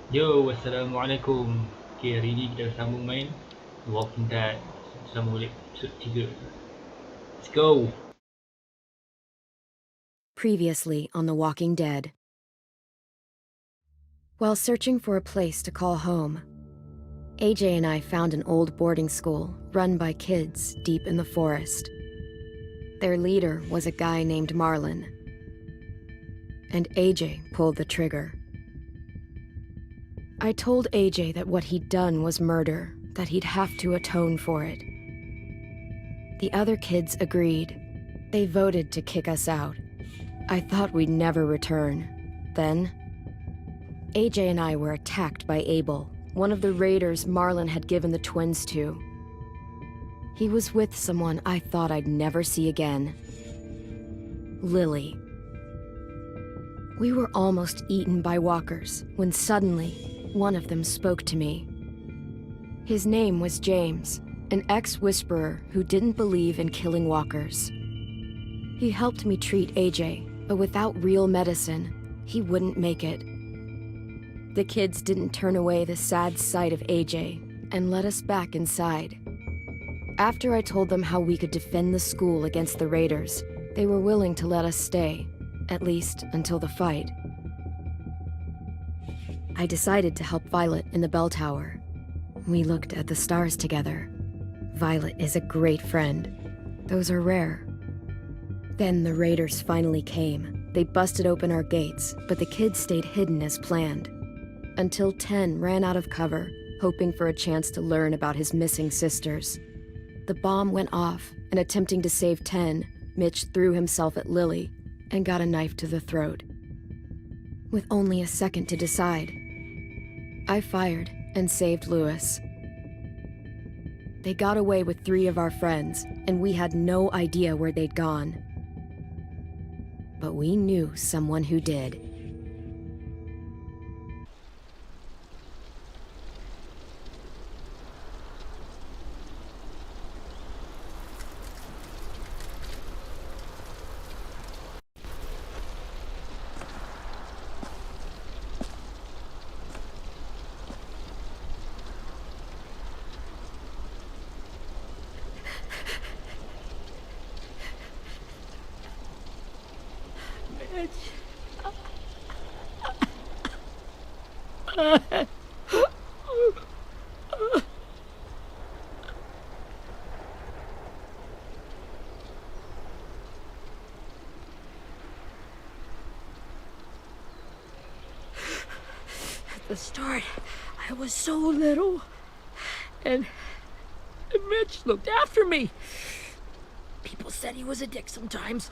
Yo, Assalamualaikum. Okay, hari ni kita sambung main The Walking Dead. Sambung balik episode 3. Let's go! Previously on The Walking Dead. While searching for a place to call home, AJ and I found an old boarding school run by kids deep in the forest. Their leader was a guy named Marlon, and AJ pulled the trigger. I told AJ that what he'd done was murder, that he'd have to atone for it. The other kids agreed. They voted to kick us out. I thought we'd never return. Then, AJ and I were attacked by Abel, one of the raiders Marlon had given the twins to. He was with someone I thought I'd never see again. Lily. We were almost eaten by walkers when suddenly, one of them spoke to me. His name was James, an ex-whisperer who didn't believe in killing walkers. He helped me treat AJ, but without real medicine, he wouldn't make it. The kids didn't turn away the sad sight of AJ and let us back inside. After I told them how we could defend the school against the raiders, they were willing to let us stay, at least until the fight. I decided to help Violet in the bell tower. We looked at the stars together. Violet is a great friend. Those are rare. Then the raiders finally came. They busted open our gates, but the kids stayed hidden as planned. Until Ten ran out of cover, hoping for a chance to learn about his missing sisters. The bomb went off, and attempting to save Ten, Mitch threw himself at Lily and got a knife to the throat. With only a second to decide, I fired and saved Lewis. They got away with 3 of our friends, and we had no idea where they'd gone. But we knew someone who did. At the start, I was so little, and Mitch looked after me. People said he was a dick sometimes,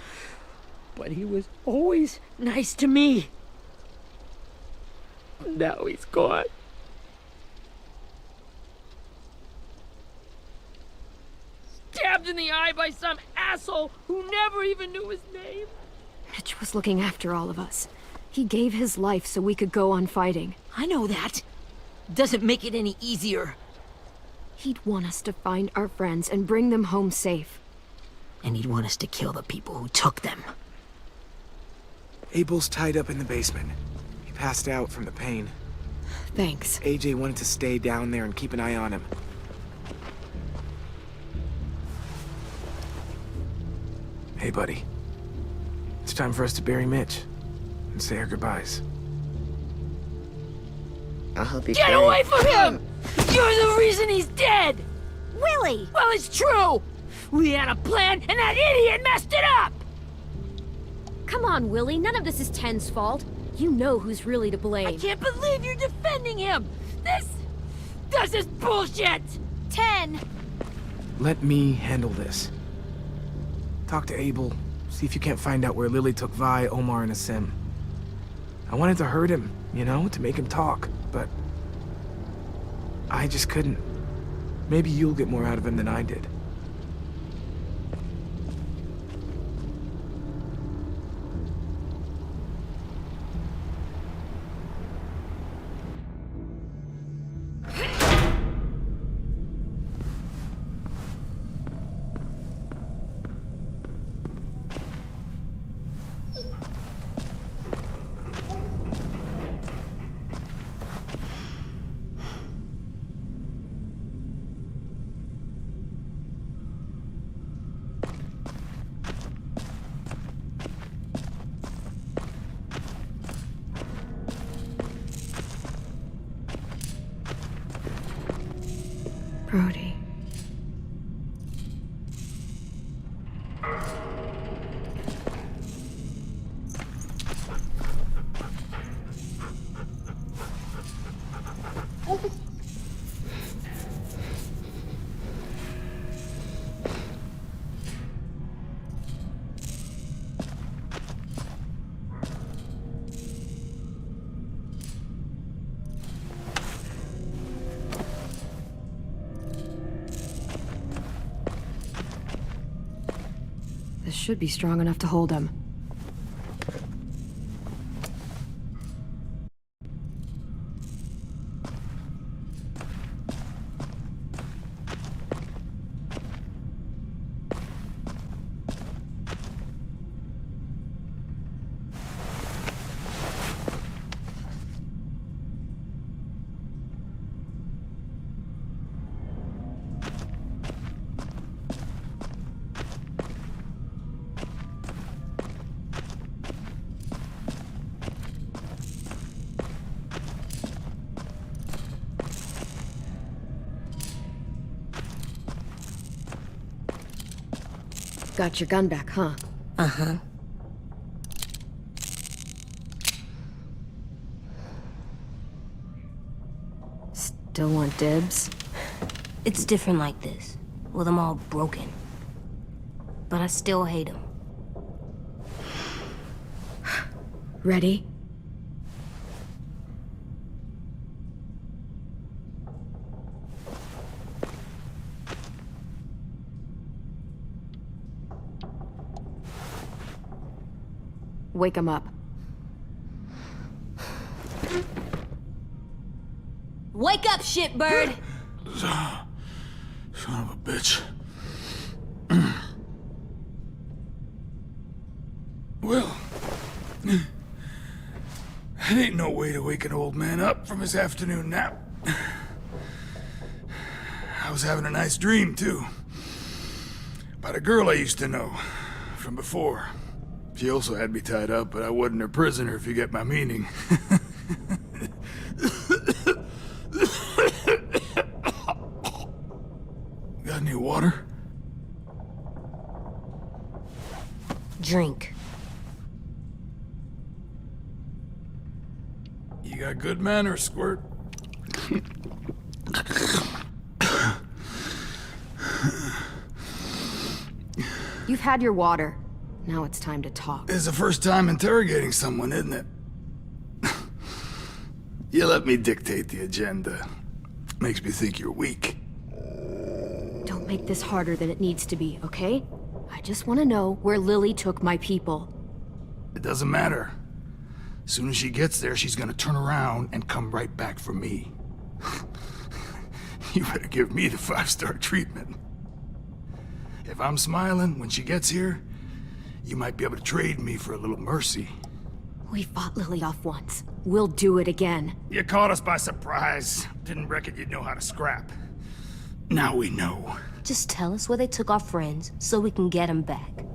but he was always nice to me. Now he's gone. Stabbed in the eye by some asshole who never even knew his name. Mitch was looking after all of us. He gave his life so we could go on fighting. I know that. Doesn't make it any easier. He'd want us to find our friends and bring them home safe. And he'd want us to kill the people who took them. Abel's tied up in the basement. He passed out from the pain. Thanks. AJ wanted to stay down there and keep an eye on him. Hey, buddy. It's time for us to bury Mitch and say our goodbyes. I'll help you Get carry away from him! You're the reason he's dead! Willie! Well, it's true! We had a plan, and that idiot messed it up! Come on, Willie. None of this is Ten's fault. You know who's really to blame. I can't believe you're defending him! This is bullshit! 10! Let me handle this. Talk to Abel. See if you can't find out where Lily took Vi, Omar, and Asim. I wanted to hurt him, you know, to make him talk, but I just couldn't. Maybe you'll get more out of him than I did. Brody. This should be strong enough to hold him. Got your gun back, huh? Uh-huh. Still want dibs? It's different like this, with them all broken. But I still hate them. Ready? Wake him up. Wake up, shitbird! Son of a bitch. Well, it ain't no way to wake an old man up from his afternoon nap. I was having a nice dream, too. About a girl I used to know from before. She also had me tied up, but I wasn't her prisoner, if you get my meaning. Got any water? Drink. You got good manners, Squirt. You've had your water. Now it's time to talk. It's the first time interrogating someone, isn't it? You let me dictate the agenda. Makes me think you're weak. Don't make this harder than it needs to be, okay? I just want to know where Lily took my people. It doesn't matter. As soon as she gets there, she's gonna turn around and come right back for me. You better give me the 5-star treatment. If I'm smiling when she gets here, you might be able to trade me for a little mercy. We fought Lily off once. We'll do it again. You caught us by surprise. Didn't reckon you'd know how to scrap. Now we know. Just tell us where they took our friends so we can get them back.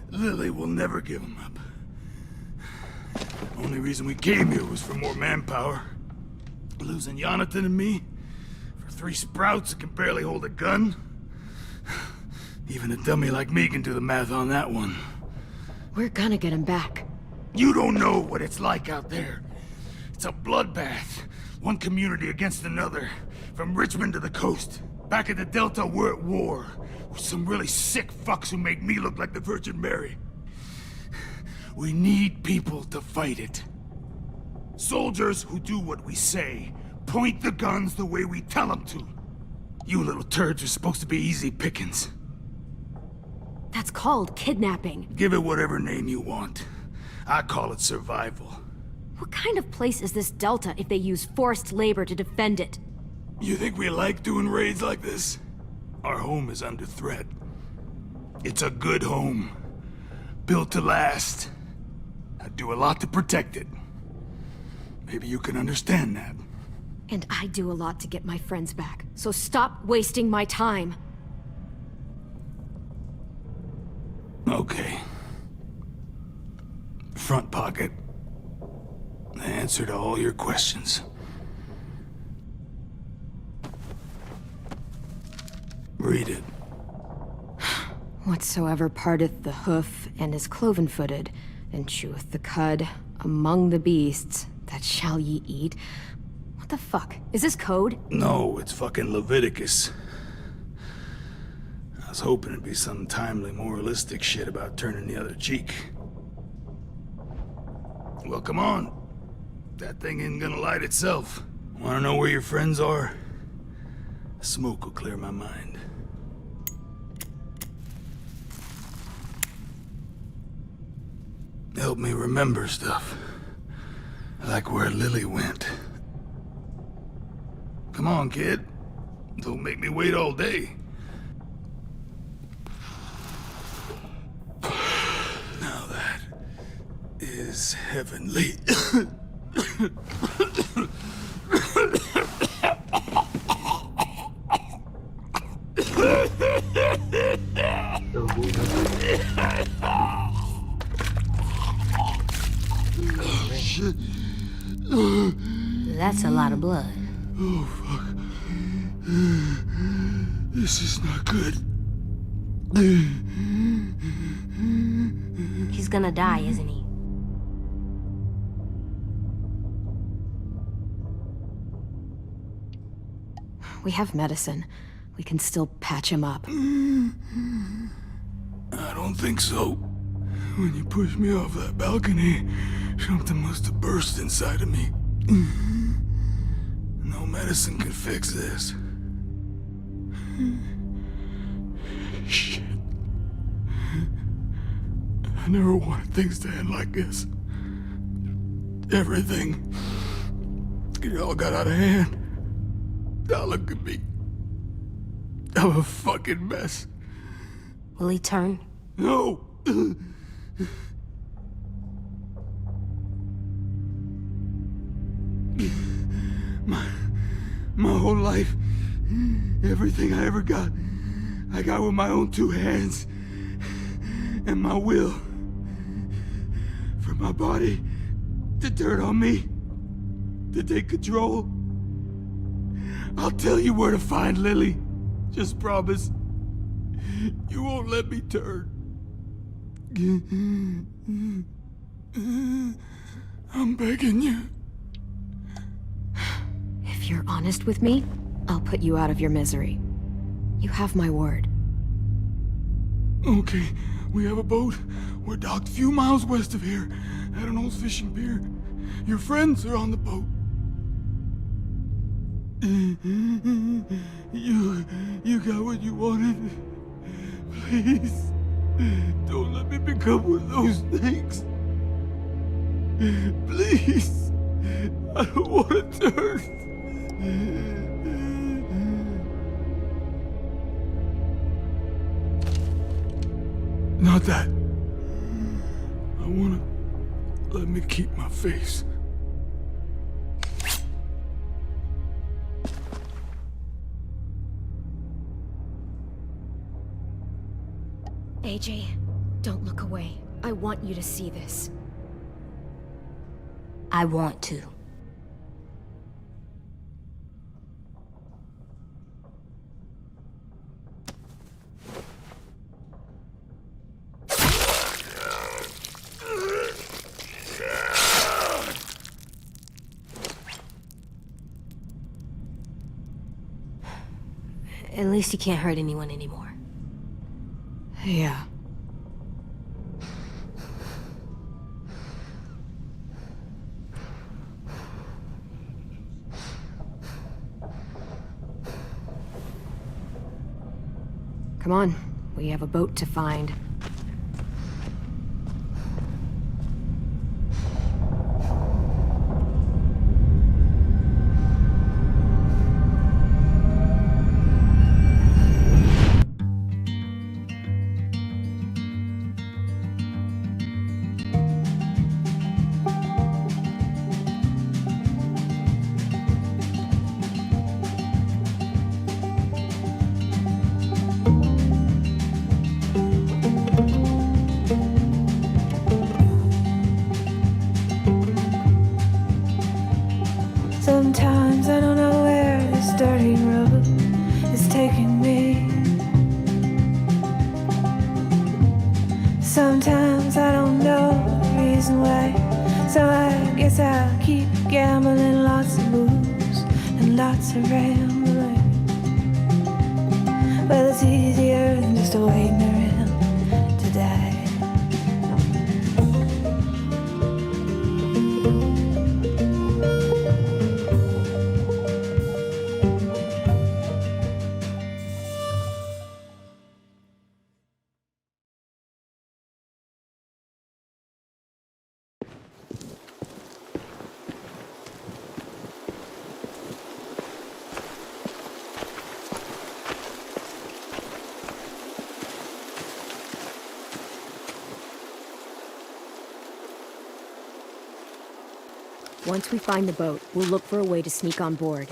Lily will never give them up. Only reason we came here was for more manpower. Losing Jonathan and me for 3 sprouts that can barely hold a gun. Even a dummy like me can do the math on that one. We're gonna get him back. You don't know what it's like out there. It's a bloodbath. One community against another. From Richmond to the coast. Back at the Delta, we're at war. With some really sick fucks who make me look like the Virgin Mary. We need people to fight it. Soldiers who do what we say. Point the guns the way we tell them to. You little turds are supposed to be easy pickings. That's called kidnapping. Give it whatever name you want. I call it survival. What kind of place is this Delta if they use forced labor to defend it? You think we like doing raids like this? Our home is under threat. It's a good home. Built to last. I do a lot to protect it. Maybe you can understand that. And I do a lot to get my friends back. So stop wasting my time. Okay. Front pocket. The answer to all your questions. Read it. Whatsoever parteth the hoof and is cloven-footed, and cheweth the cud among the beasts, that shall ye eat. What the fuck? Is this code? No, it's fucking Leviticus. I was hoping it'd be some timely moralistic shit about turning the other cheek. Well, come on. That thing ain't gonna light itself. Wanna know where your friends are? Smoke will clear my mind. Help me remember stuff. Like where Lily went. Come on, kid. Don't make me wait all day. Now that is heavenly. Shit. That's a lot of blood. Oh, fuck. This is not good. He's gonna die, isn't he? We have medicine. We can still patch him up. I don't think so. When you pushed me off that balcony, something must have burst inside of me. No medicine can fix this. Shit. I never wanted things to end like this. Everything. It all got out of hand. Now look at me. I'm a fucking mess. Will he turn? No! My whole life, everything I ever got, I got with my own two hands and my will. For my body to turn on me, to take control. I'll tell you where to find Lily. Just promise. You won't let me turn. I'm begging you. If you're honest with me, I'll put you out of your misery. You have my word. Okay, we have a boat. We're docked a few miles west of here at an old fishing pier. Your friends are on the boat. You got what you wanted. Please, don't let me become one of those things. Please, I don't want to turn. Not that. I wanna let me keep my face. AJ, don't look away. I want you to see this. I want to. At least he can't hurt anyone anymore. Yeah. Come on, we have a boat to find. guess I'll keep gambling, lots of moves and lots of rambling. Well, it's easier than just waiting around to die. Once we find the boat, we'll look for a way to sneak on board.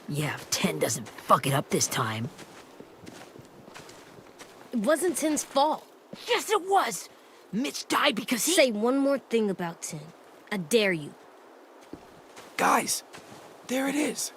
Yeah, if Ten doesn't fuck it up this time. It wasn't Ten's fault. Yes, it was! Mitch died because he— Say one more thing about Ten. I dare you. Guys, there it is.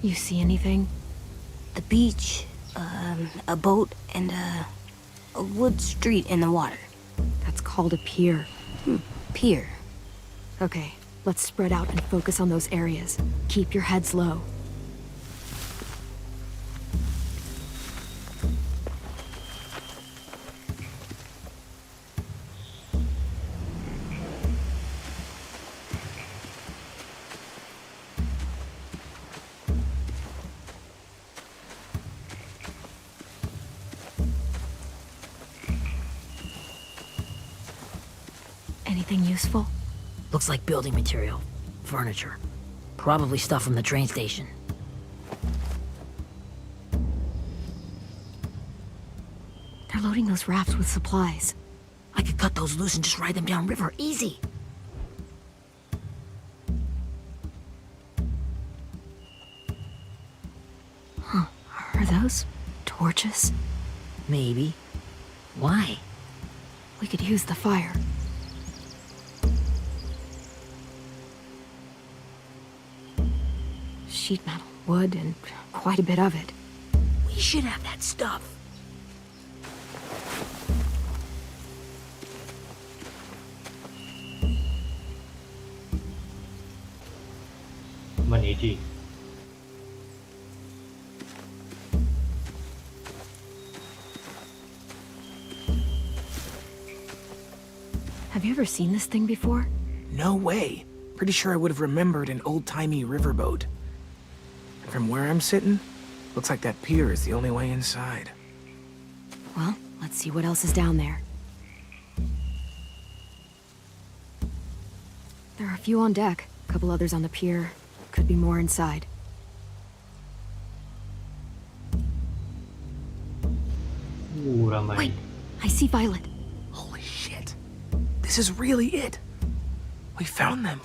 You see anything? The beach, a boat, and a wood street in the water. That's called a pier. Pier. Okay, let's spread out and focus on those areas. Keep your heads low. Anything useful? Looks like building material. Furniture. Probably stuff from the train station. They're loading those rafts with supplies. I could cut those loose and just ride them downriver. Easy. Are those torches? Maybe. Why? We could use the fire. Sheet metal, wood, and quite a bit of it. We should have that stuff. Mana je? Have you ever seen this thing before? No way. Pretty sure I would have remembered an old-timey riverboat. And from where I'm sitting, looks like that pier is the only way inside. Well, let's see what else is down there. There are a few on deck, a couple others on the pier. Could be more inside. Ramai. Wait, I see Violet. Holy shit. This is really it. We found them.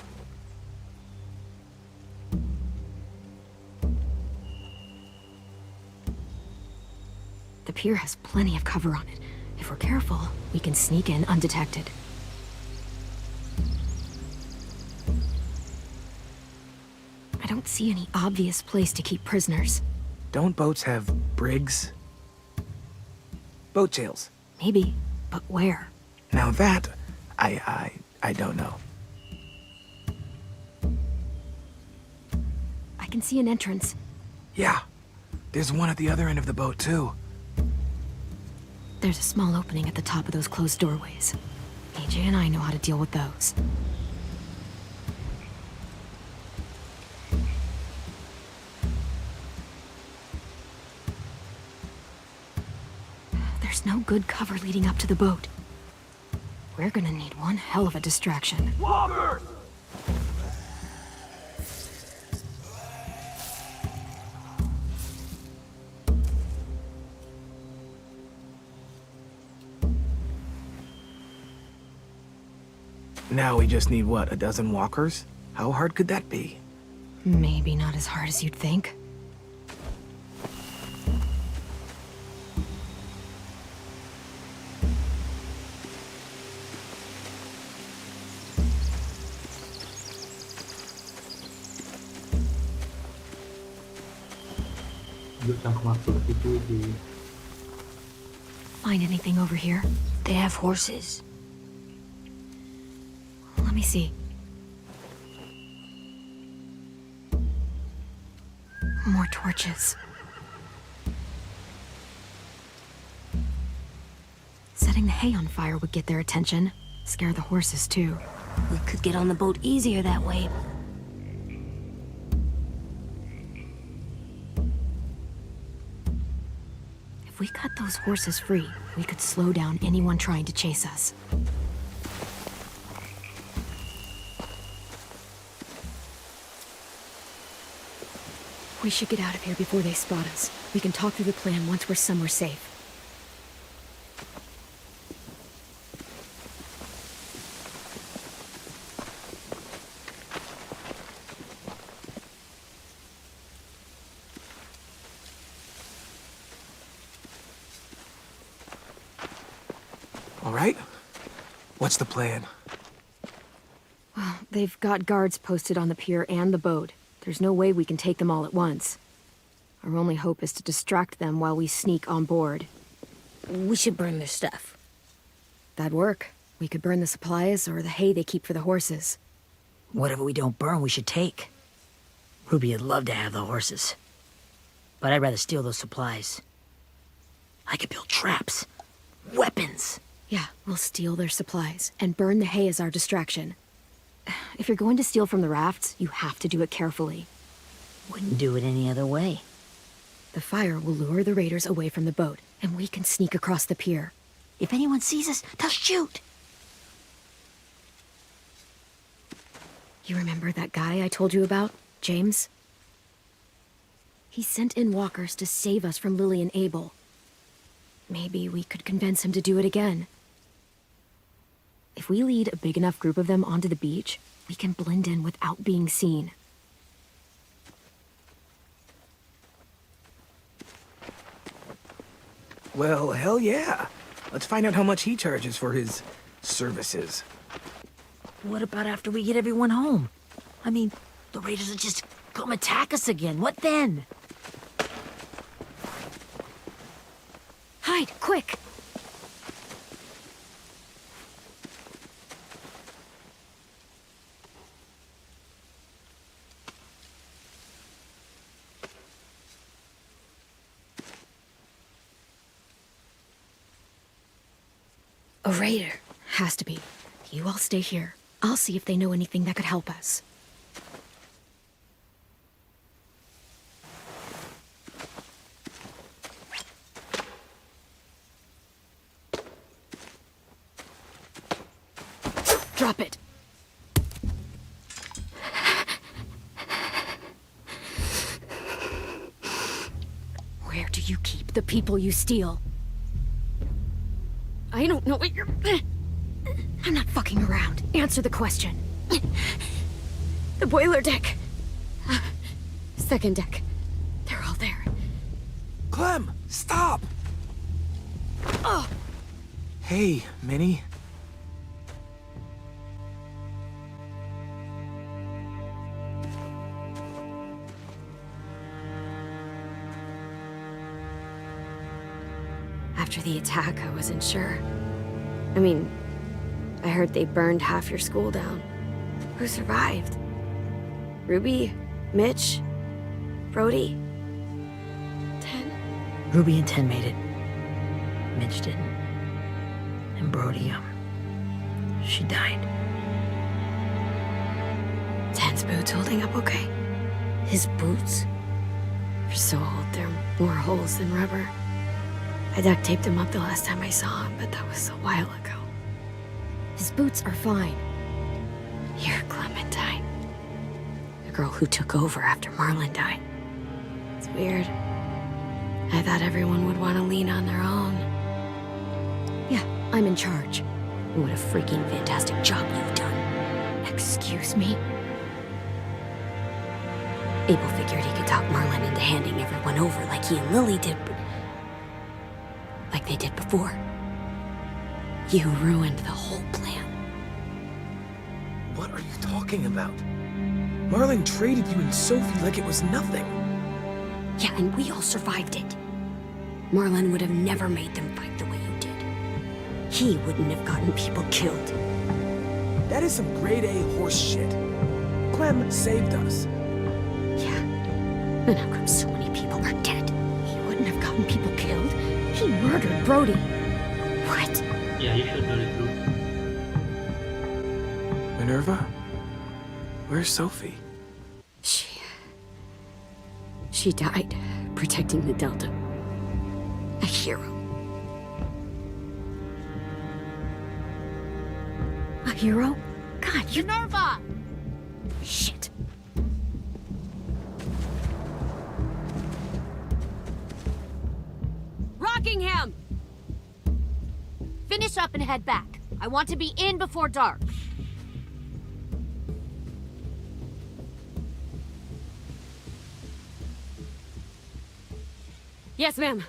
The pier has plenty of cover on it. If we're careful, we can sneak in undetected. I don't see any obvious place to keep prisoners. Don't boats have brigs? Boat jails. Maybe, but where? Now that, I don't know. I can see an entrance. Yeah, there's one at the other end of the boat too. There's a small opening at the top of those closed doorways. AJ and I know how to deal with those. There's no good cover leading up to the boat. We're gonna need one hell of a distraction. Walker! Now we just need, what, a dozen walkers? How hard could that be? Maybe not as hard as you'd think. duduk cangkung apa gitu je. Find anything over here? They have horses. Let me see. More torches. Setting the hay on fire would get their attention. Scare the horses, too. We could get on the boat easier that way. If we cut those horses free, we could slow down anyone trying to chase us. We should get out of here before they spot us. We can talk through the plan once we're somewhere safe. All right? What's the plan? Well, they've got guards posted on the pier and the boat. There's no way we can take them all at once. Our only hope is to distract them while we sneak on board. We should burn their stuff. That'd work. We could burn the supplies or the hay they keep for the horses. Whatever we don't burn, we should take. Ruby would love to have the horses. But I'd rather steal those supplies. I could build traps. Weapons. Yeah, we'll steal their supplies and burn the hay as our distraction. If you're going to steal from the rafts, you have to do it carefully. Wouldn't do it any other way. The fire will lure the raiders away from the boat, and we can sneak across the pier. If anyone sees us, they'll shoot. You remember that guy I told you about, James? He sent in walkers to save us from Lily and Abel. Maybe we could convince him to do it again. If we lead a big enough group of them onto the beach, we can blend in without being seen. Well, hell yeah. Let's find out how much he charges for his services. What about after we get everyone home? I mean, the raiders will just come attack us again. What then? Hide, quick! A raider. Has to be. You all stay here. I'll see if they know anything that could help us. Drop it. Where do you keep the people you steal? I don't know what you're... I'm not fucking around. Answer the question. The boiler deck. Second deck. They're all there. Clem, stop! Oh! Hey, Minnie. After the attack, I wasn't sure. I mean, I heard they burned half your school down. Who survived? Ruby? Mitch? Brody? Ten? Ruby and Ten made it. Mitch didn't. And Brody, she died. Ten's boots holding up okay? His boots? They're so old, they're more holes than rubber. I duct taped him up the last time I saw him, but that was a while ago. His boots are fine. You're Clementine. The girl who took over after Marlon died. It's weird. I thought everyone would want to lean on their own. Yeah, I'm in charge. What a freaking fantastic job you've done. Excuse me? Abel figured he could talk Marlon into handing everyone over like he and Lily did, but... like they did before. You ruined the whole plan. What are you talking about? Marlon traded you and Sophie like it was nothing. Yeah, and we all survived it. Marlon would have never made them fight the way you did. He wouldn't have gotten people killed. That is some grade A horse shit. Clem saved us. Yeah. And how come so many people are dead? He wouldn't have gotten people killed. He murdered Brody. What? Yeah, you should know the truth. Minerva? Where's Sophie? She died protecting the Delta. A hero. A hero? God, you... Minerva! Shit. Rockingham! Finish up and head back. I want to be in before dark. Yes, ma'am.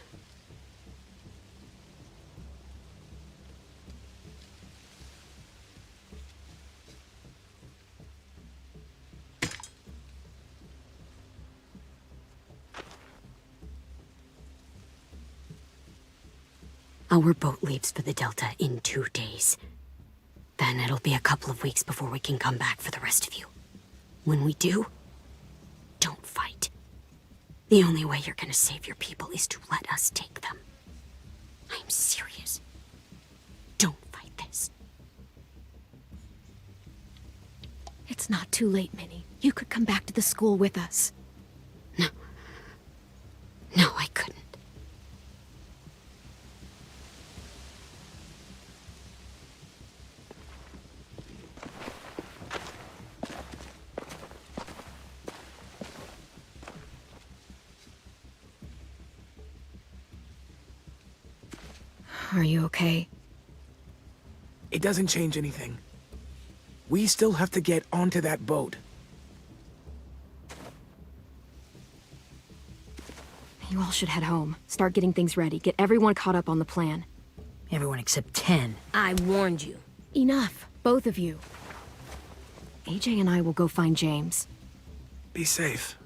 Our boat leaves for the Delta in 2 days. Then it'll be a couple of weeks before we can come back for the rest of you. When we do, don't fight. The only way you're gonna save your people is to let us take them. I'm serious. Don't fight this. It's not too late, Minnie. You could come back to the school with us. No. No, I couldn't. Are you okay? It doesn't change anything. We still have to get onto that boat. You all should head home. Start getting things ready. Get everyone caught up on the plan. Everyone except 10. I warned you. Enough, both of you. AJ and I will go find James. Be safe.